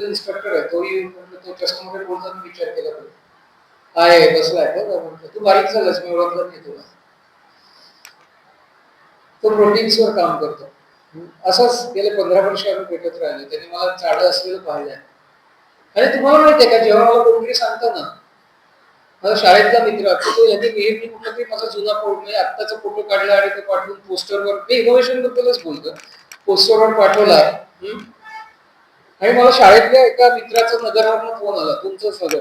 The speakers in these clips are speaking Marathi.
इन्स्ट्रक्टर आहे तो येऊन म्हटलं तो चष्मामध्ये बोलताना विचार केला आहे बसलाय का म्हटलं तू बारीक झालास मी ओळखलं नाही तुला. तो प्रोटीन्सवर काम करतो. असंच गेले 15 वर्ष आम्ही भेटत राहिलो. त्याने मला चाडं असलेलं पाहिलंय. आणि तुम्हाला माहितीये का जेव्हा मला कोणतरी सांगतं ना माझा शाळेतला मित्र तो यांनी मी कुठला तरी माझा जुना फोटो म्हणजे आत्ताचा फोटो काढला आणि तो पाठवून पोस्टरवर मी इनोव्हेशन बद्दलच बोलतो पोस्टरवर पाठवला. आणि मला शाळेतल्या एका मित्राचा नगरवरून फोन आला तुमचंच नगर.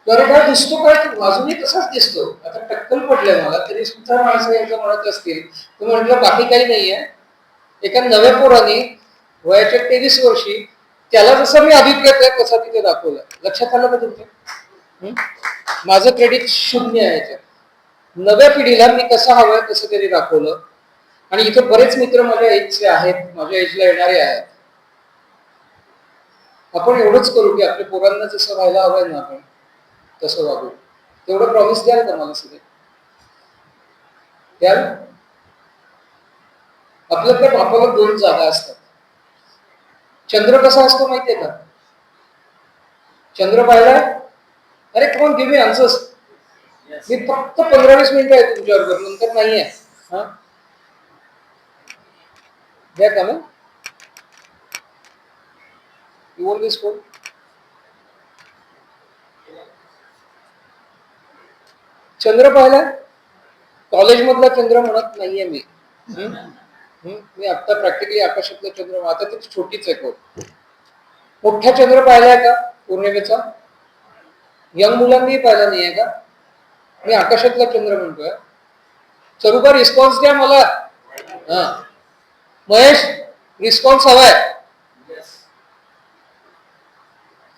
तर काय दिसतो काय तू अजूनही तसाच दिसतो आता टक्कल पडलंय मला तरी सुद्धा माणसं याचं म्हणत असतील तर म्हटलं बाकी काही नाहीये एका नव्या पोराने वयाच्या 23 वर्षी त्याला जसं मी अभिप्रेत आहे तसा तिथे दाखवलं. लक्षात आलं का तुमच्या? माझं क्रेडिट शून्य आहे याच्यात. नव्या पिढीला मी कसं हवंय तसं त्यांनी दाखवलं. आणि इथे बरेच मित्र माझ्या एजचे आहेत माझ्या एजला येणारे आहेत. आपण एवढंच करू की आपल्या पोरांना जसं व्हायला हवंय ना आपण तसं वागू. तेवढं प्रॉमिस द्याल का मला सगळे? द्याल? आपल्याकडे आपल्याला 2 जागा असतात. चंद्र कसा असतो माहितीये का? चंद्र पाहिलाय? अरे कम गिव्ह मी आन्सर्स. मी फक्त 15-20 मिनिटं आहे तुमच्याबरोबर नंतर नाहीये. हा द्या का मग? You want this phone? चंद्र पाहिलाय? कॉलेज मधला चंद्र म्हणत नाहीये मी. मी आता प्रॅक्टिकली आकाशातला चंद्र आता तर छोटीच आहे खूप. मोठा चंद्र पाहिलाय का पौर्णिमेचा? यंग मुलांनी पाहिला नाहीये का? मी आकाशातला चंद्र म्हणतोय. चरुबा रिस्पॉन्स द्या मला. हा महेश रिस्पॉन्स हवाय.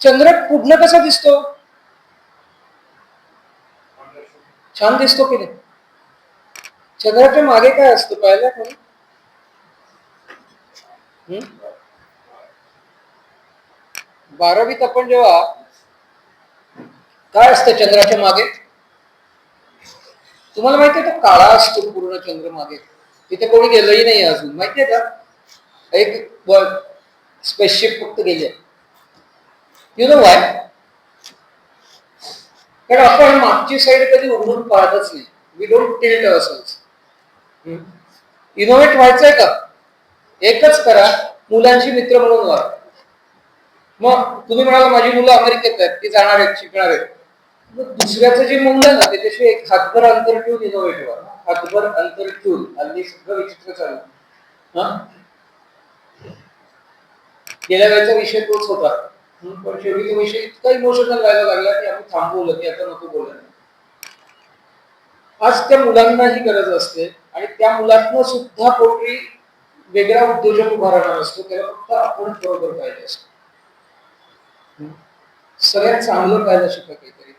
चंद्र पुढनं कसा दिसतो? छान दिसतो की नाही? चंद्राच्या मागे काय असतं पाहिलं कोणी? 12वीत आपण जेव्हा काय असतं चंद्राच्या मागे? तुम्हाला माहितीये तो काळा असतो पूर्ण चंद्र मागे. तिथे कोणी गेलंही नाही अजून माहितीये का? एक स्पेसशिप फक्त गेली आहे. You know why? कारण आपण मागची साईड कधी उघडून पाहतच नाही. We don't tilt ourselves. Innovate व्हायचंय का? एकच करा मुलांशी मित्र म्हणून व्हा. मग तुम्ही म्हणाला माझी मुलं अमेरिकेत आहेत ती जाणार आहेत शिकणार आहेत. दुसऱ्याचं जे मूल्य ना त्याच्याशी एक हातभर अंतर ठेवून इनोव्हेट व्हा. हातभर अंतर ठेवून हल्ली सगळं विचित्र चालू. हा गेल्या वेळेचा विषय तोच होता. पण शेवटी तो विषय इतका इमोशनल व्हायला लागला की आपण थांबवलं की आता नको बोलायला. आज त्या मुलांनाही गरज असते आणि त्या मुलांना सुद्धा कोणी वेगळा उद्योजक उभा राहणार असतो त्याला फक्त आपण बरोबर पाहिजे असतो. सगळ्यात चांगलं पाहायला शिका काहीतरी.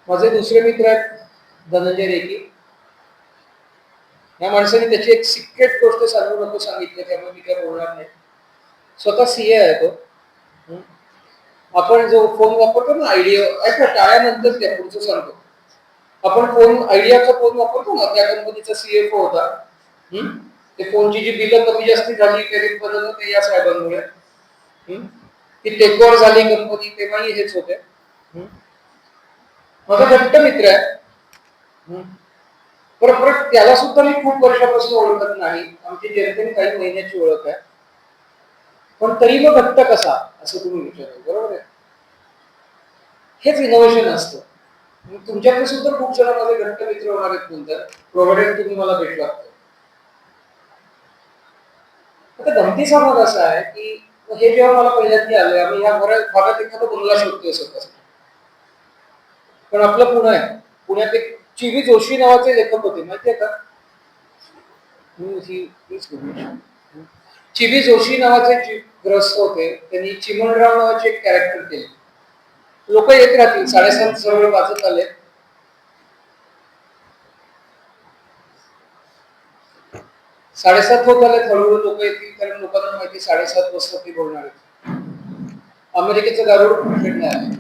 माझे दुसरे मित्र आहेत धनंजय रेकी. या माणसाने त्याची एक सिक्रेट गोष्ट सांगू नको सांगितली त्यामुळे मी काय बोलणार नाही. स्वतः सीए आहे तो. आपण जो फोन वापरतो ना आयडिया ऐका टाळ्यानंतर त्या पुढचं सांगतो. आपण फोन आयडियाचा फोन वापरतो ना त्या कंपनीचा सीएफओ होता. ते फोनची जी बिलं कमी जास्त झाली क्रेडिट बदललं ते या साहेबांमुळे. ती टेकओव्हर झाली कंपनी तेव्हाही हेच होते. माझा घट्ट मित्र आहे. परत त्याला सुद्धा मी खूप वर्षापासून ओळखत नाही. आमची जेमतेम काही महिन्याची ओळख आहे. पण तरी मग घट्ट कसा असं तुम्ही विचाराल बरोबर आहे. हेच इनोव्हेशन असतं. तुमच्याकडे सुद्धा खूप जण माझे घट्ट मित्र होणार आहेत नंतर प्रोव्हाइडेड तुम्ही मला भेटला. आता गमतीचा भाग असा आहे की हे जेव्हा मला पहिल्यांदा आले आम्ही ह्या भागात एखादा बंगला शोधतोय स्वतःसाठी. पण आपलं पुणे आहे. पुण्यात एक चिवी जोशी नावाचे लेखक होते माहितीये का? चिवी जोशी नावाचे ग्रस्त होते. त्यांनी चिमणराव नावाचे एक कॅरेक्टर केले. लोक येत राहतील 7:30 जवळ वाजत आले. साडेसात होत आले हळूहळू लोक येतील कारण लोकांना माहिती 7:30 वाजता ती बोलणार आहेत. अमेरिकेचं गारुड फिरणार आहे.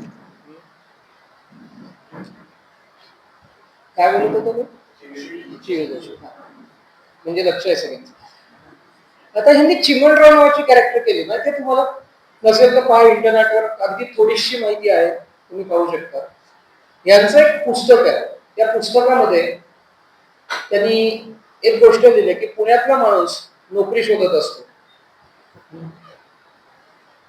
काय बोलत होतो तुम्ही? चिवी जोशी म्हणजे लक्ष आहे सगळ्यांचं. आता ह्यांनी चिमणराव नावाची कॅरेक्टर केली माहिती तुम्हाला, नसेल तर पहा इंटरनेटवर, अगदी थोडीशी माहिती आहे, तुम्ही पाहू शकता. यांचं एक पुस्तक आहे, त्या पुस्तकामध्ये त्यांनी एक गोष्ट लिहिली की पुण्यातला माणूस नोकरी शोधत असतो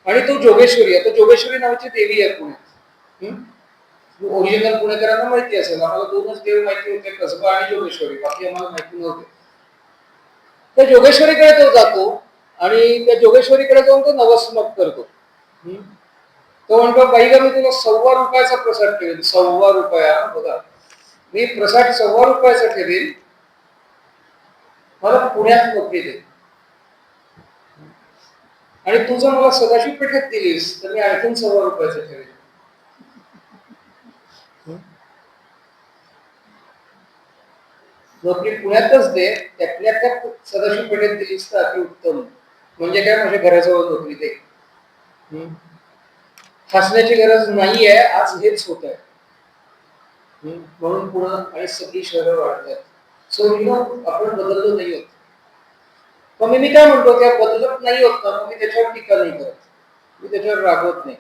आणि तो जोगेश्वरी आहे. तो जोगेश्वरी नावाची देवी आहे पुण्यात. ओरिजिनल पुणेकरांना माहिती असेल, आम्हाला दोनच देव माहिती होते, कसबा आणि जोगेश्वरी, बाकी आम्हाला माहिती नव्हते. त्या जोगेश्वरीकडे तो जातो आणि त्या जोगेश्वरीकडे जाऊन तो नवसमक करतो. तो म्हणतो बाई ग, मी तुला ₹1.25 प्रसाद ठेवेल. ₹1.25, बघा, मी प्रसाद ₹1.25 ठेवेल, मला पुण्यात नोकरी दे. आणि तू जर मला सदाशिव पेठेत दिलीस तर मी आणखीन ₹1.25 ठेवेल. नोकरी पुण्यातच दे, त्यातल्या त्यात सदाशिव पेठेत दिलीस तर अति उत्तम. म्हणजे काय, माझ्या घराजवळ नोकरी दे. हसण्याची गरज नाहीये, आज हेच होत आहे. म्हणून पुणे आणि सगळी शहरं वाढतात. सो आपण बदललो नाही होत. मग मी काय म्हणतो, त्या बदलत नाही होत ना, मी त्याच्यावर टीका नाही करत, मी त्याच्यावर रागवत नाही,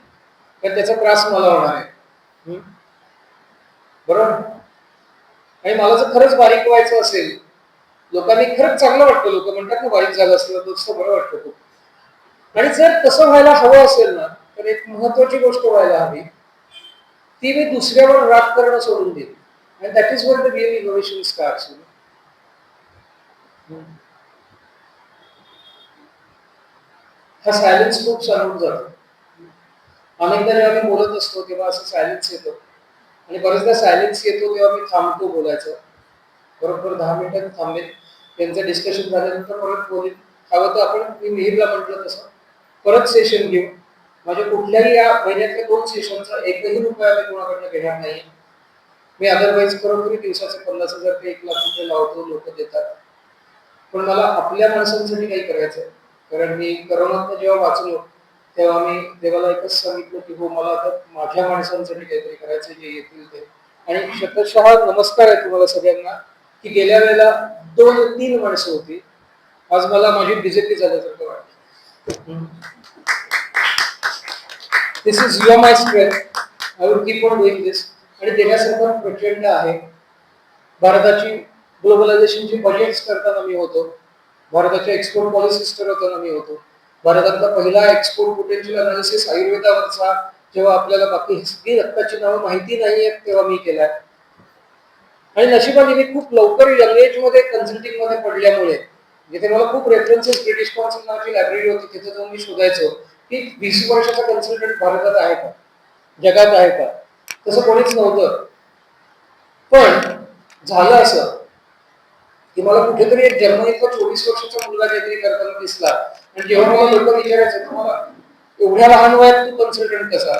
कारण त्याचा त्रास मला होणार आहे. बरोबर. आणि मला जर खरंच बारीक व्हायचं असेल, लोकांनी खरंच चांगलं वाटतं, लोक म्हणतात ना बारीक झालं असलं तर बरं वाटतं खूप. आणि जर तसं व्हायला हवं असेल ना, तर एक महत्वाची गोष्ट व्हायला हवी, ती मी दुसऱ्यावर राग करणं सोडून देईन. आणि that is what the real innovation starts. हा सायलेन्स खूप सांगून जातो. अनेकदा जेव्हा मी बोलत असतो तेव्हा असं सायलेन्स येतो, आणि बरेचदा सायलेन्स येतो तेव्हा मी थांबतो बोलायचं. बरोबर 10 मिनिटं थांबेल, त्यांचं डिस्कशन झाल्यानंतर परत बोलेल. हवं तर आपण, मी मिहिरला म्हटलं तसं, परत सेशन घेऊ. माझ्या कुठल्याही या महिन्यातल्या 2 सेशनचा एकही रुपया मी कोणाकडनं घेणार नाही. मी अदरवाईज खरोखरी दिवसाचे 50,000 ते 1,00,000 रुपये लावतो, लोक देतात. पण मला आपल्या माणसांसाठी काही करायचं, कारण मी करोनात जेव्हा वाचलो तेव्हा मी देवाला एकच सांगितलं की हो, मला आता माझ्या माणसांसाठी काहीतरी करायचं, जे येतील ते. आणि शतशः नमस्कार आहे तुम्हाला सगळ्यांना, की गेल्या वेळेला 2-3 माणसं होती, आज मला माझी बीजेपी झाल्यासारखं वाटतं. This is your my strength, I will keep on doing this. आणि देण्यासारखं प्रचंड आहे. भारताची ग्लोबलायझेशनची बजेट्स करताना मी होतो, भारताच्या एक्सपोर्ट पॉलिसीज करताना मी होतो, भारतातला पहिला एक्सपोर्ट पोटेन्शियल अनालिसिस आयुर्वेदावरचा जेव्हा आपल्याला बाकी सगळी रक्ताची नावं माहिती नाहीयेत तेव्हा मी केलाय. आणि नशिबाने मी खूप लवकर यंग एज मध्ये कन्सल्टिंग मध्ये पडल्यामुळे, जिथे मला खूप रेफरन्सेस, ब्रिटिश काउन्सिल नावाची लायब्ररी होती, तिथे जाऊन मी शोधायचो की 20 वर्षाचा कन्सल्टंट भारतात आहे का, जगात आहे का. तसं कोणीच नव्हतं. पण झालं असं की मला कुठेतरी एक जर्मनीतला 24 वर्षाचा मुलगा काहीतरी करताना दिसला, आणि जेव्हा मला लोक विचारायचे तुम्हाला एवढ्या लहान वयात तू कन्सल्टंट कसा,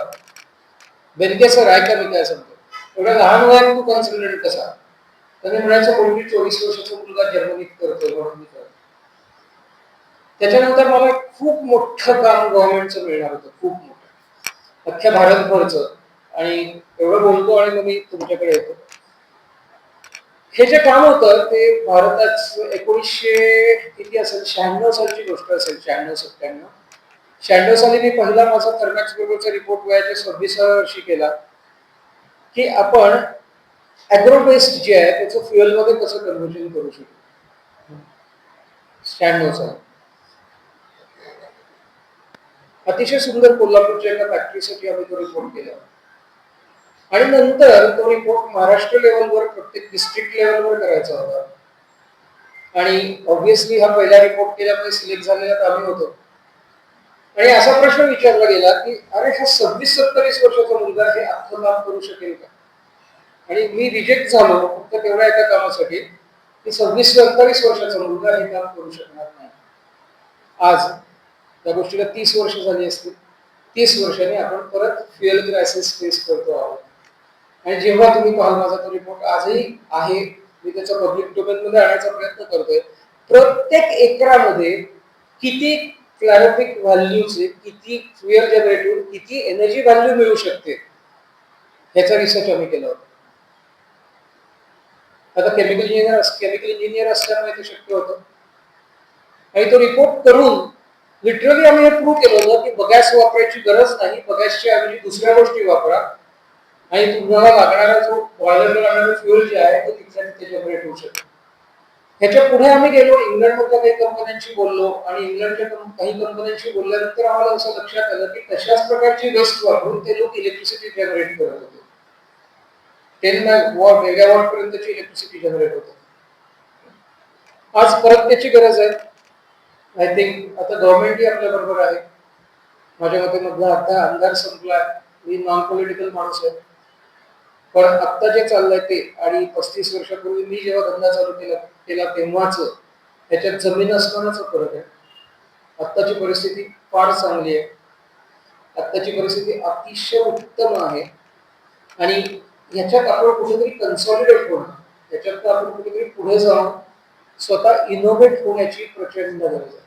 बेनके सर ऐका मी काय सांगतो, एवढ्या लहान वयात तू कन्सल्टंट कसा, तर मी म्हणायचं कोणी 24 वर्षाचा मुलगा जर्मनीत करतोय म्हणून मी करतो. त्याच्यानंतर मला खूप मोठं काम गव्हर्नमेंटचं मिळणार होतं, खूप मोठं, अख्ख्या भारतभरचं. आणि एवढं बोलतो आणि मग मी तुमच्याकडे येतो. हे जे काम होतं ते भारतात 1900 किती असेल, 96 सालची गोष्ट असेल, 96-97. 96 साली मी पहिला माझा थर्मॅक्स बरोबरचा रिपोर्ट वयाच्या 26व्या वर्षी केला, की आपण ॲग्रो वेस्ट जे आहे त्याचं फ्युएलमध्ये कसं कन्व्हर्जन करू शकतो. 96 साली अतिशय सुंदर कोल्हापूरच्या एका फॅक्टरीसाठी आम्ही तो रिपोर्ट केला. आणि नंतर तो रिपोर्ट महाराष्ट्र लेवलवर, प्रत्येक डिस्ट्रिक्ट लेवलवर करायचा होता. आणि ऑब्व्हियसली हा पहिला रिपोर्ट केल्यामुळे सिलेक्ट झालेला आम्ही होतो. आणि असा प्रश्न विचारला गेला की अरे हा 26-27 वर्षाचा मुलगा हे अख्खं काम करू शकेल का. आणि मी रिजेक्ट झालो फक्त तेवढ्या एका कामासाठी की 26-27 वर्षाचा मुलगा हे काम करू शकणार नाही. आज त्या गोष्टीला 30 वर्ष झाली असतील. 30 वर्षांनी आपण परत फ्युएल क्रायसिस फेस करतो आहोत. आणि जेव्हा तुम्ही पाहाल माझा तो रिपोर्ट आजही आहे, मी त्याचा पब्लिक डोमेन मध्ये आणण्याचा प्रयत्न करतोय. प्रत्येक एकरामध्ये किती क्लॅरिफिक व्हॅल्यूचे, किती फ्युएल जनरेटिव्ह, किती एनर्जी व्हॅल्यू मिळू शकते ह्याचा रिसर्च आम्ही केला होता. आता केमिकल इंजिनियर असल्यामुळे ते शक्य होतं. आणि तो रिपोर्ट करून लिटरली आम्ही हे प्रूव्ह केलं होतं की बगॅस वापरायची गरज नाही, बगॅसच्या ऐवजी दुसऱ्या गोष्टी वापरा आणि तुम्हाला लागणारा जो बॉयलरला लागणारा फ्युएल जे आहे तो तिथल्या तिथे जनरेट होऊ शकतो. ह्याच्या पुढे आम्ही गेलो, इंग्लंडमधल्या काही कंपन्यांशी बोललो आणि इंग्लंडच्या काही कंपन्यांशी बोलल्यानंतर आम्हाला असं लक्षात आलं की तशाच प्रकारची वेस्ट वापरून ते लोक इलेक्ट्रिसिटी जनरेट करत होते. 10 मेगावॉट पर्यंतची इलेक्ट्रिसिटी जनरेट होते. आज परत त्याची गरज आहे. आय थिंक आता गव्हर्नमेंटही आपल्या बरोबर आहे. माझ्या मते मधला आता अंधार संपलाय. मी नॉन पॉलिटिकल माणूस आहे, पण आता जे चाललंय ते आणि 35 वर्षापूर्वी मी जेव्हा धंदा चालू केला तेव्हाच त्याच्यात जमीन आसमानाचा फरक आहे. आत्ताची परिस्थिती फार चांगली आहे. आत्ताची परिस्थिती अतिशय उत्तम आहे आणि ह्याच्यात आपण कुठेतरी कन्सॉलिडेट होणं, ह्याच्यात आपण कुठेतरी पुढे जाऊन स्वतः इनोव्हेट होण्याची प्रचंड गरज आहे.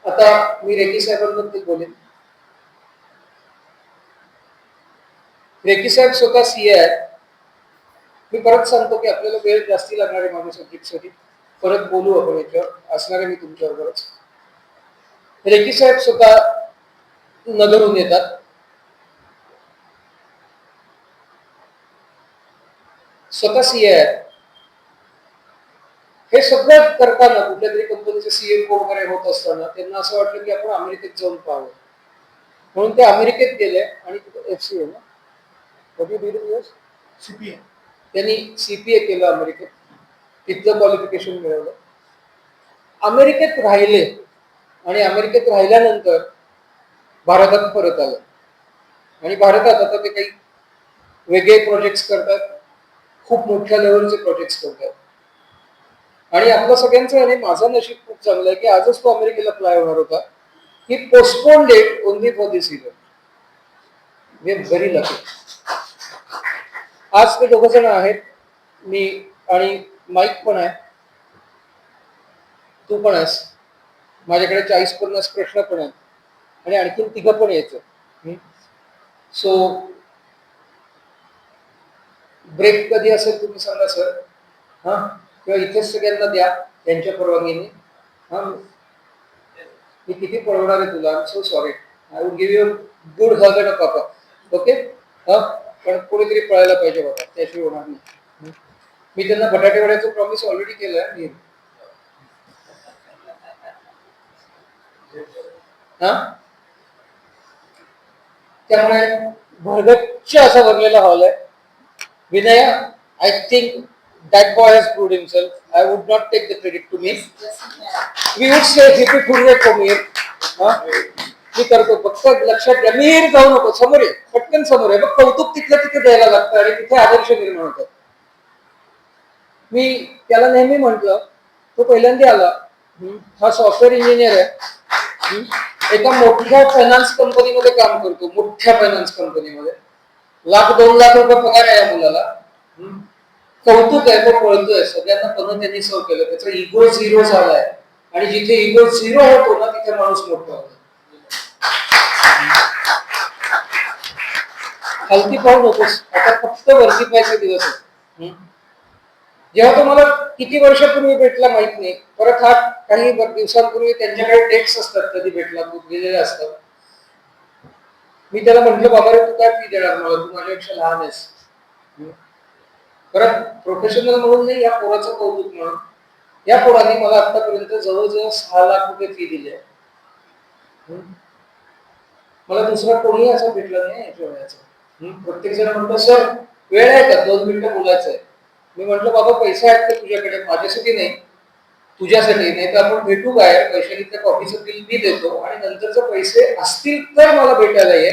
आता मी रेड्डी साहेबांबद्दल बोलेन. रेड्डी साहेब स्वतः सीए आहेत. मी परत सांगतो की आपल्याला वेळ जास्ती लागणार आहे माझ्या सब्जेक्टसाठी, परत बोलू आपण याच्यावर, असणार आहे मी तुमच्याबरोबरच. रेड्डी साहेब स्वतः नगरहून येतात. स्वतः सीए आहेत. हे सगळं करताना कुठल्या तरी कंपनीचे सीएफओ वगैरे होत असताना त्यांना असं वाटलं की आपण अमेरिकेत जाऊन पाहावं, म्हणून ते अमेरिकेत गेले आणि तिथे एफसीए ना सीपीए, त्यांनी सीपीए केलं अमेरिकेत, तिथलं क्वालिफिकेशन मिळवलं, अमेरिकेत राहिले आणि अमेरिकेत राहिल्यानंतर भारतात परत आलं आणि भारतात आता ते काही वेगळे प्रोजेक्ट्स करतात, खूप मोठ्या लेवलचे प्रोजेक्ट्स करतात. आणि आपलं सगळ्यांचं आणि माझं नशीब खूप चांगलं आहे की आजच तो अमेरिकेला फ्लाय होणार होता. ही postpone date only for this year. We are very lucky. आज ते दोघ जण आहेत, मी आणि माईक पण आहे, तू पण आहेस, माझ्याकडे 40-50 प्रश्न पण आहेत आणि आणखीन 3 पण यायचं. सो ब्रेक कधी असेल तुम्ही सांगा सर, हा, किंवा इथेच सगळ्यांना द्या त्यांच्या परवानगीने. हा, मी किती पळवणार आहे तुला, I am so sorry. I would give you good hug and a papa. Okay, हा, पण कोणीतरी पळायला पाहिजे बाबा, त्याशिवाय होणार नाही. मी त्यांना बटाटे वड्याचं प्रॉमिस ऑलरेडी केलंय. हा, त्यामुळे भरगच्च असा भरलेला हॉल आहे. Vinay, I think that boy has proved himself. I would not take the credit to me. We would say hippie फुरवे from here. मी करतो, फक्त लक्षात घ्या, मी जाऊ नको, समोर आहे, पटकन समोर आहे. मग कौतुक तिथलं तिथे द्यायला लागतं आणि तिथे आदर्श निर्माण होतात. मी त्याला नेहमी म्हटलं, तो पहिल्यांदा आला, हा सॉफ्टवेअर इंजिनियर आहे, एका मोठ्या फायनान्स कंपनीमध्ये काम करतो, मोठ्या फायनान्स कंपनीमध्ये, 1-2 लाख रुपये पगार आहे या मुलाला. कौतुक आहे, तो पळतोय, सगळ्यांना पण त्यांनी सर्व केलं, त्याचा इगो 0 झालाय आणि जिथे इगो 0 होतो ना तिथे माणूस मोठा होतो. हलकी पाहू नकोस, आता फक्त वरती पाहायचे दिवस आहेत. जेव्हा तुम्हाला किती वर्षापूर्वी भेटला माहित नाही, परत हा काही दिवसांपूर्वी त्यांच्याकडे टेक्स्ट असतात, कधी भेटला तू गेलेले असतात. मी त्याला म्हंटल, बाबा रे, तू काय फी देणार मला, तू माझ्यापेक्षा लहान आहेस. परत प्रोफेशनल म्हणून नाही, या पोराचं कौतुक म्हणून, या पोराने मला आतापर्यंत जवळजवळ 6 लाख रुपये फी दिली आहे. मला दुसरा कोणीही असं भेटलं नाही याच्या वयाचं. प्रत्येक जण म्हणतो, सर वेळ आहे का, 2 मिनिटं बोलायचं आहे. मी म्हटलं, बाबा पैसे आहेत का तुझ्याकडे, माझ्यासाठी नाही, तुझ्यासाठी नाही तर आपण भेटू बाहेर, पैशाने त्या कॉफीचं बिल मी देतो आणि नंतरचे पैसे असतील तर मला भेटायला ये,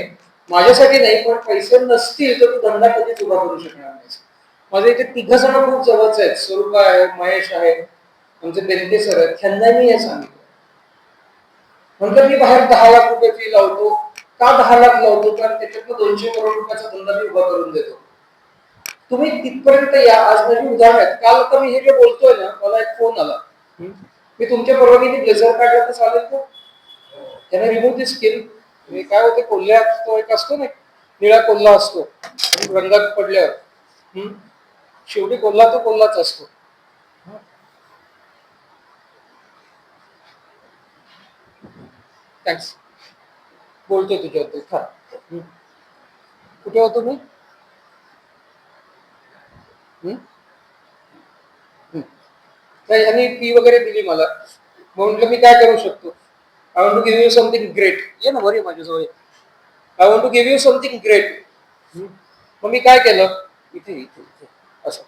माझ्यासाठी नाही. पण पैसे नसतील तर तू धंदा कधीच उभा करू शकणार नाही. माझे इथे 3 जण खूप जवळचे आहेत, स्वरूपा आहे, महेश आहे, आमचे बेनके सर आहेत, त्यांना मी हे सांगितलं. नंतर मी बाहेर 10 लाख रुपये फी लावतो. का 10 लाख लावतो, कारण त्याच्यातनं 200 करोड रुपयाचा धंदा मी उभा करून देतो. तुम्ही तिथपर्यंत या. आज माझी उदाहरण आहेत. काल आता मी हे जे बोलतोय ना, मला एक फोन आला, मी तुमच्या परवानगीने ब्लेझर काढला तर चालेल का, त्याने रिमूव्ह दी स्किन. मी काय होते, कोल्ह्यात तो एक असतो ना, निळा कोल्हा असतो रंगात पडल्यावर, शेवटी कोल्हा तो कोल्हाच असतो. थँक्स. बोलतोय तुझ्याबद्दल. हा. कुठे होतो मी? नाही, ह्यांनी फी वगैरे दिली मला. म्हटलं मी काय करू शकतो. I want to give you something great. ये ना बरी माझ्याजवळ. I want to give you something great. मग मी काय केलं, इथे इथे इथे असं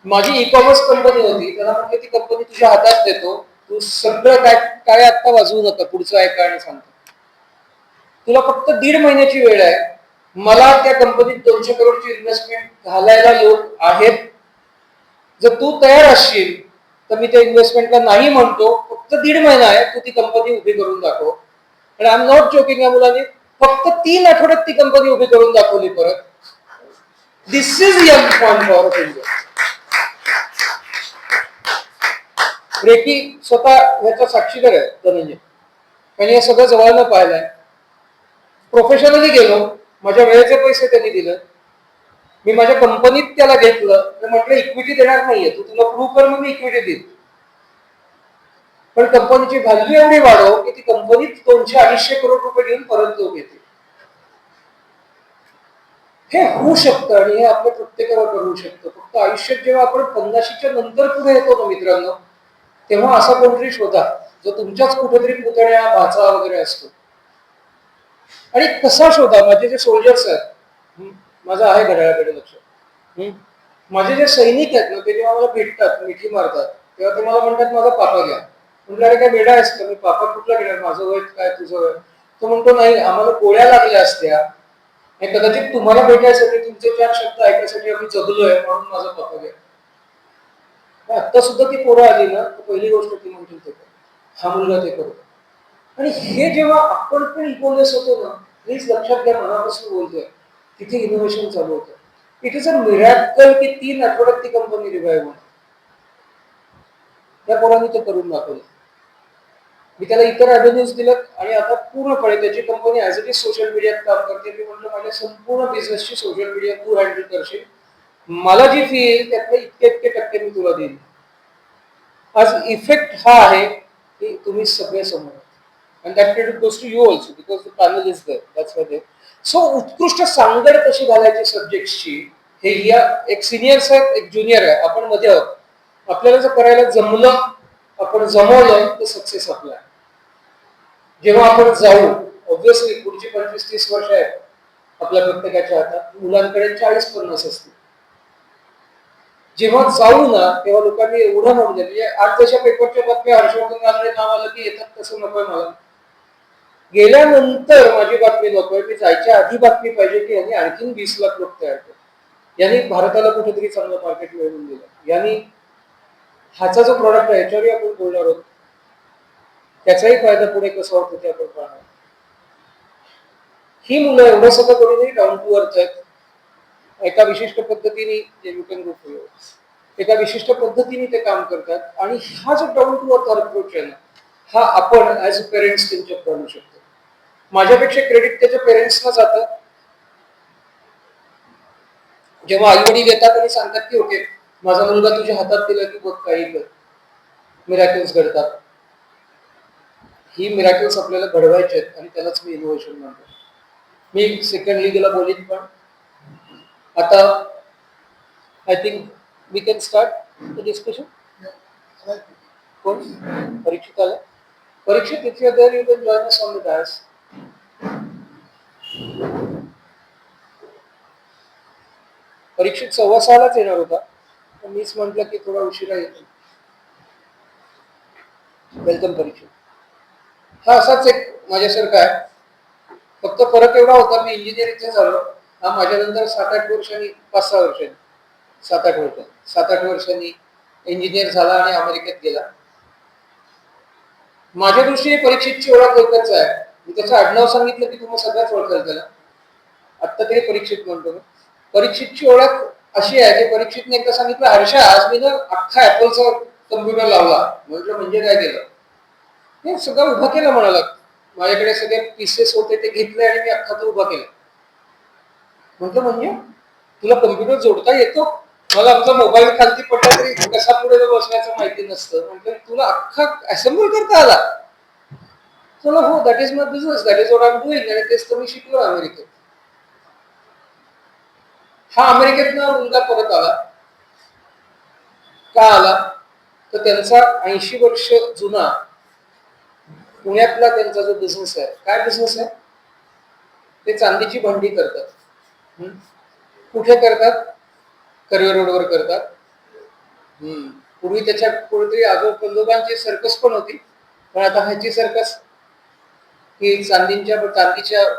माझी ई कॉमर्स कंपनी होती. त्याला म्हटलं ती कंपनी तुझ्या हातात देतो, तू सगळं काय काय आता वाजवू नका, पुढचं ऐका आणि सांगतो. तुला फक्त 1.5 महिन्याची वेळ आहे. मला त्या कंपनीत 200 करोडची इन्व्हेस्टमेंट घालायला लोक आहेत. जर तू तयार असशील तर मी त्या इन्व्हेस्टमेंटला नाही म्हणतो. फक्त 1.5 महिना आहे, तू ती कंपनी उभी करून दाखव. आणि आय एम नॉट जोकिंग. या मुलांनी फक्त 3 आठवड्यात ती कंपनी उभी करून दाखवली. परत this is young form for India. रेकी स्वतः ह्याचा साक्षीदार आहे धनंजय. आणि हे सगळं जवळनं पाहिलंय. प्रोफेशनली गेलो, माझ्या वेळेचे पैसे त्यांनी दिले. मी माझ्या कंपनीत त्याला घेतलं. म्हटलं इक्विटी देणार नाहीये, तू तुला प्रूव्ह कर, मग मी इक्विटी देईल. पण कंपनीची व्हॅल्यू एवढी वाढव की ती कंपनीत 200-250 करोड रुपये घेऊन परत लोक येते. हे होऊ शकतं आणि हे आपल्या प्रत्येकाला करू शकतं. फक्त आयुष्यात जेव्हा आपण 50च्या नंतर पुढे येतो ना मित्रांनो, तेव्हा असा कोणतरी शोधा जो तुमच्याच कुठेतरी पुतण्या भाचा वगैरे असतो. आणि कसा शोधा. माझे जे सोल्जर्स आहेत, माझं आहे घड्याळाकडे लक्ष, माझे जे सैनिक आहेत ना, ते जेव्हा मला भेटतात, मिठी मारतात, तेव्हा ते मला म्हणतात माझा पापा घ्या. म्हटलं अरे काय वेडा आहेस का, मी पापा कुठला घेणार, माझं वय काय तुझं वय. तो म्हणतो नाही, आम्हाला गोळ्या लागल्या असत्या, कदाचित तुम्हाला भेटायसाठी, तुमचे 4 शब्द ऐकण्यासाठी आम्ही जगलोय, म्हणून माझा पापा घ्या. आता सुद्धा ती पोरं आली ना, पहिली गोष्ट ती म्हणतील ते हा मुलगा ते करतो. आणि हे जेव्हा आपण पण इकोलेस होतो ना, प्लीज लक्षात घ्या, मनापासून बोलतोय, तिथे इनोव्हेशन चालू होतं. इट इज अ मिरॅकल की 3 आठवड्यात ती कंपनी रिवाईव्ह होती. त्या पोरांनी ते करून दाखवलं. मी त्याला इतर ॲव्हेन्यूज दिलेत आणि आता पूर्णपणे त्याची company as it is social मीडियात काम करते. मी म्हटलं माझ्या संपूर्ण बिझनेसची सोशल मीडिया तू हँडल करशील, मला जी फी येईल त्यातले इतके टक्के मी तुला देईन. आज इफेक्ट हा आहे की तुम्ही सगळे समोर, and that credit goes to you also because the panel is there. That's why they. So उत्कृष्ट सांगड कशी घालायची सब्जेक्टची, हे या एक सिनियर आहेत, एक ज्युनियर आहे, आपण मध्ये आहोत. आपल्याला जर करायला जमलं, आपण जमवलं तर सक्सेस आपला आहे. जेव्हा आपण जाऊ, ऑब्व्हियसली पुढची 25-30 वर्ष आहेत आपल्या प्रत्येकाच्या हातात. मुलांकडे 40-50 असतील. जेव्हा जाऊ ना, तेव्हा लोकांनी एवढं म्हणलं, म्हणजे आज जशा पेपरच्या बातम्या हर्षवर्धन गांधी नाव आलं की येतात, तसं नकोय मला. गेल्यानंतर माझी बातमी नकोय, मी जायच्या आधी बातमी पाहिजे की यांनी आणखीन 20 लाख लोक तयार केले, यांनी भारताला कुठेतरी चांगलं मार्केट मिळवून दिलं, यांनी हाचा जो प्रॉडक्ट आहे याच्यावरही आपण बोलणार आहोत, त्याचाही फायदा पुढे कसा होतो ते आपण पाहणार. ही मुलं एवढं सगळं करूनही डाऊन टू अर्थ आहेत. एका विशिष्ट पद्धतीने जे यू कॅन गो फॉर एका विशिष्ट पद्धतीने ते काम करतात. आणि हा जो डाऊन टू अर्थ अप्रोच आहे ना, हा आपण ऍज अ पेरेंट्स त्यांच्यात आणू शकतो. माझ्यापेक्षा क्रेडिट त्याच्या पेरेंट्सना जातं. जेव्हा आई वडील येतात आणि सांगतात की ओके माझा मुलगा तुझ्या हातात दिला की बघ काही कर, मिरॅकल्स घडतात. ही मिरॅकल्स आपल्याला घडवायचे आहेत आणि त्यालाच मी इनोव्हेशन म्हणतो. मी सेकंड लीगला बोलीन, पण आता I think we can start the discussion. कोण परीक्षित आला? Parikshit if you are there you can join us on the dais. Parikshit 6:15लाच येणार होता, पण मीच म्हटलं की थोडा उशिरा येतो. वेलकम परीक्षित. हा असाच एक माझ्यासारखा आहे, फक्त फरक एवढा होता मी इंजिनियर इथे झालो, हा माझ्यानंतर 7-8 वर्षांनी, 5-6 वर्षांनी, 7-8 वर्षांनी इंजिनियर झाला आणि अमेरिकेत गेला. माझ्या दृष्टीने परीक्षितची ओळख एकच आहे. मी त्याचं आडनाव सांगितलं की तुम्ही सगळ्याच ओळखाल त्याला. आत्ता तरी परीक्षित म्हणतो मी. परीक्षितची ओळख अशी आहे की परीक्षितने एकदा सांगितलं, हर्षा आज मी ना अख्खा ऍपलचा कम्प्युटर लावला. म्हटलं म्हणजे काय केलं? हे सगळं उभा केलं म्हणाला. माझ्याकडे सगळे पीसेस होते ते घेतले आणि मी अख्खा तो उभा केला. म्हटलं म्हणजे तुला कम्प्युटर जोडता येतो? मला आमचा मोबाईल खालती पडला तरी कसा पुढे बसण्याचं माहिती नसतं. म्हटलं तुला अख्खा असेंबल करता आला? चला हो, that is my business, that is what I am doing, आणि तेच तर मी शिकलो अमेरिकेत. हा अमेरिकेतनं मुलगा परत आला. का आला? तर त्यांचा 80 वर्ष जुना पुण्यातला त्यांचा जो बिझनेस आहे, काय बिझनेस आहे? ते चांदीची भांडी करतात. कुठे करतात? कर्वे रोडवर करतात. पूर्वी त्याच्या कुठेतरी आजोबांची सर्कस पण होती, पण आता ह्याची सर्कस ही चांदीच्या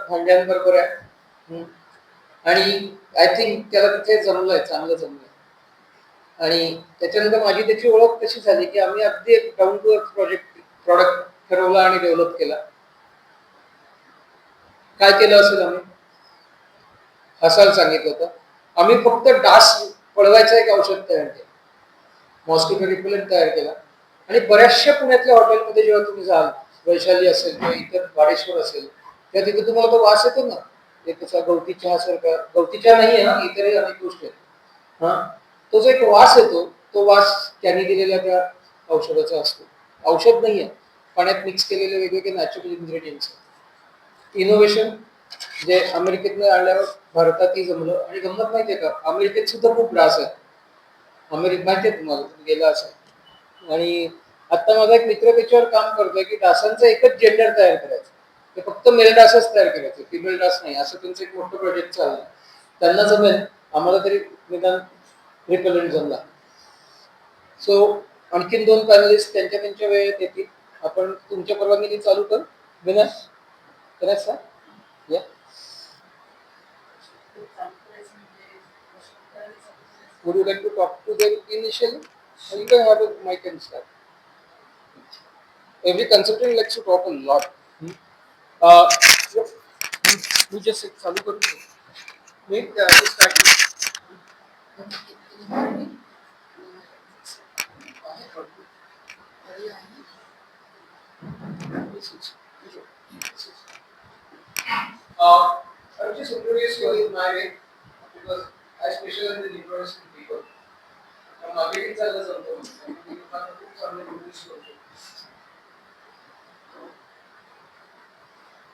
भांड्यांबरोबर आहे. आणि आय थिंक त्याला तिथे जमलंय, चांगलं जमलंय. आणि त्याच्यानंतर माझी त्याची ओळख कशी झाली की आम्ही अगदी एक डाऊन टू अर्थ प्रॉडक्ट ठरवला आणि डेव्हलप केला. काय केलं असेल आम्ही? हसायला सांगितलं होतं. आम्ही फक्त डास पळवायचं एक औषध तयार केलं, मॉस्किटो रिपेलंट तयार केला. आणि बऱ्याचशा पुण्यातल्या हॉटेलमध्ये जेव्हा तुम्ही जाल, वैशाली असेल किंवा इतर वाडेश्वर असेल, तेव्हा तिथे तुम्हाला तो वास येतो ना, एक तसा गवती चहा सारखा, गवती चहा नाही आहे, इतरही अनेक गोष्टी आहेत. तो जो एक वास येतो, तो वास त्यांनी दिलेल्या त्या औषधाचा असतो. औषध नाहीये, पाण्यात मिक्स केलेले वेगवेगळे नॅचरल इन्ग्रेडियंट्स. इनोव्हेशन जे अमेरिकेतनं आणल्यावर भारतातही जमलं. आणि गंमत माहितीये का, अमेरिकेत सुद्धा खूप डास आहे. अमेरिकेत माहितीये तुम्हाला, गेला असेल. आणि आता माझा एक मित्र त्याच्यावर काम करतोय की डासांचं एकच जेंडर तयार करायचं, ते फक्त मेल डासच तयार करायचे, फिमेल डास नाही, असं त्यांचं एक मोठं प्रोजेक्ट चाललंय. त्यांना जमेल, आम्हाला तरी निदान रिपेलंट जमला. सो आणखीन 2 पॅनलिस्ट त्यांच्या त्यांच्या वेळेत येतील. आपण तुमच्या परवानगीने चालू कर विनय, करेक्ट सर? या. Would you like to talk to them initially? Or you can have a mic and start. Every consultant likes to talk a lot. Uh, we just चालू करू. मी start. I will just introduce you in my way because I specialize in influencing people. Marketing चाललं जमतं.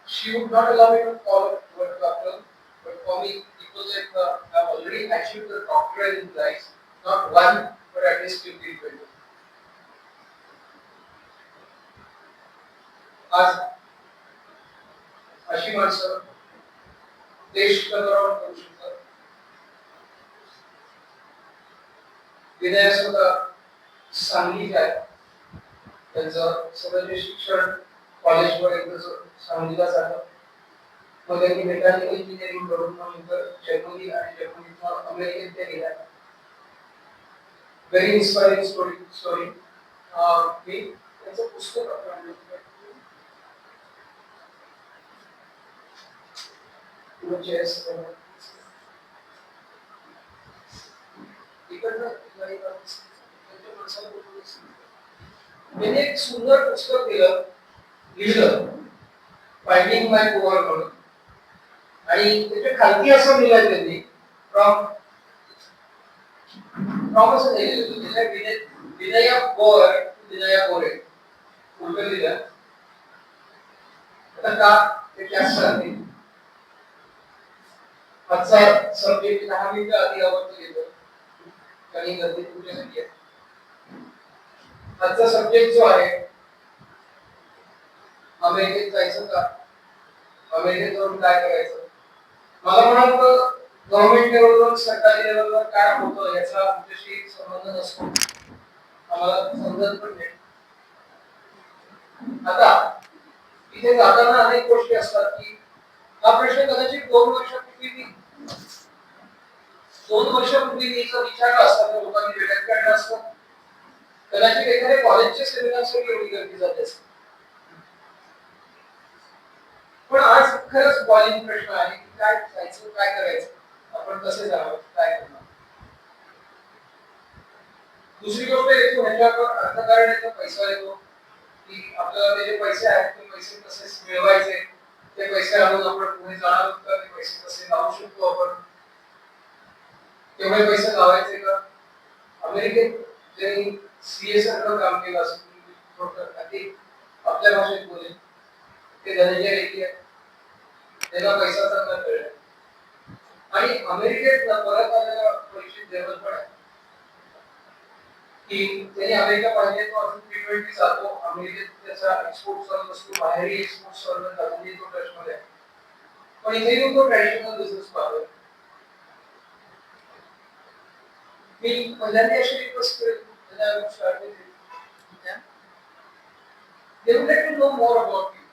She would not allow me to call her doctor, but for me, it was like I've already achieved the doctorate in life, not one, but at least 15, 20. आज अशी माणसं देश कदरावर करू शकतात. विनयासुद्धा सांगलीत आहे, त्यांचं सगळं जे शिक्षण कॉलेजपर्यंत सांगलीला झालं. मग त्यांनी मेकॅनिकल इंजिनिअरिंग करून मग नंतर जर्मनी आणि जर्मनीतनं अमेरिकेत ते गेल्या. Very inspiring story. मी त्यांचं पुस्तक त्यांनी एक सुंदर पुस्तक लिहिलं फाइंडिंग माय कोअर म्हणून. आणि त्याच्या खालती असं लिहिलं त्यांनी फ्रॉम असं लिहिलं, विनया कोअर टू विनया कोरे, उलट लिहिलं. आता का ते त्याच सांगते. आजचा सब्जेक्ट 10 मिनिटं आधी आवडतं घेतो काही गर्दी तुमच्यासाठी आहे. आजचा सब्जेक्ट जो आहे, अमेरिकेत जायचं का, अमेरिकेत जाऊन काय करायचं. मला म्हणाल गव्हर्नमेंट लेवलवर, सरकारी लेवलवर काय होतं याचा आमच्याशी संबंध नसतो, आम्हाला समजत पण नाही. आता इथे जाताना अनेक गोष्टी असतात की हा प्रश्न कदाचित 2 वर्षापूर्वी मी जर विचारला असता तर लोकांनी वेळात काढला असता. कदाचित एखाद्या कॉलेजच्या सेमिनारसाठी एवढी गर्दी झाली असते. पण आज खरंच बॉलिंग प्रश्न आहे की काय जायचं, काय करायचं, आपण कसे जावं, काय करणार. दुसरी गोष्ट येतो ह्याच्यावर अर्थकारण येतो, पैसा येतो की आपल्याला ते जे पैसे आहेत ते पैसे कसे मिळवायचे, ते पैसे आणून आपण पुढे जाणार आहोत का, ते पैसे कसे लावू शकतो आपण, तेवढे पैसे लावायचे का. अमेरिकेत जे सीए सारखं काम केलं असं आपल्या भाषेत बोलेल ते धनंजय रेड्डी आहेत. त्यांना पैसा चांगला मिळेल आणि अमेरिकेत परत आलेला परीक्षित देवल पण आहे की त्यांनी अमेरिका पाहिजे तो अजून T20 चालतो. अमेरिकेत त्याचा एक्सपोर्ट चालत असतो, बाहेरही एक्सपोर्ट चालत अजूनही तो टचमध्ये आहे. पण इथे येऊन तो ट्रॅडिशनल बिझनेस पाहतोय. मी पहिल्यांदा अशी रिक्वेस्ट करेन they would like to know more about you.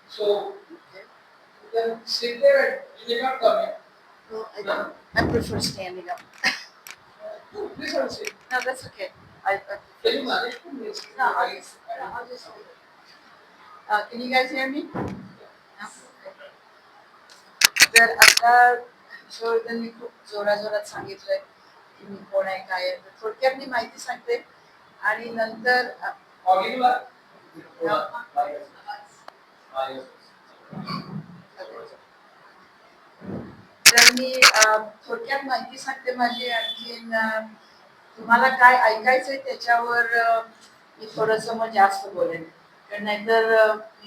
So, you can sit there and you cannot come here. Well, I don't. I prefer standing up. No, please have a seat. No, that's okay. Can you manage to make it? No, I'll just hold it. Can you guys hear me? No? तर आता हर्षवर्धननी खूप जोराजोरात सांगितलंय की मी कोण आहे काय आहे. तर थोडक्यात मी माहिती सांगते आणि नंतर Audible? तर मी थोडक्यात माहिती सांगते माझी. आणखीन तुम्हाला काय ऐकायचंय त्याच्यावर मी थोडंसं मग जास्त बोलेन. कारण नाहीतर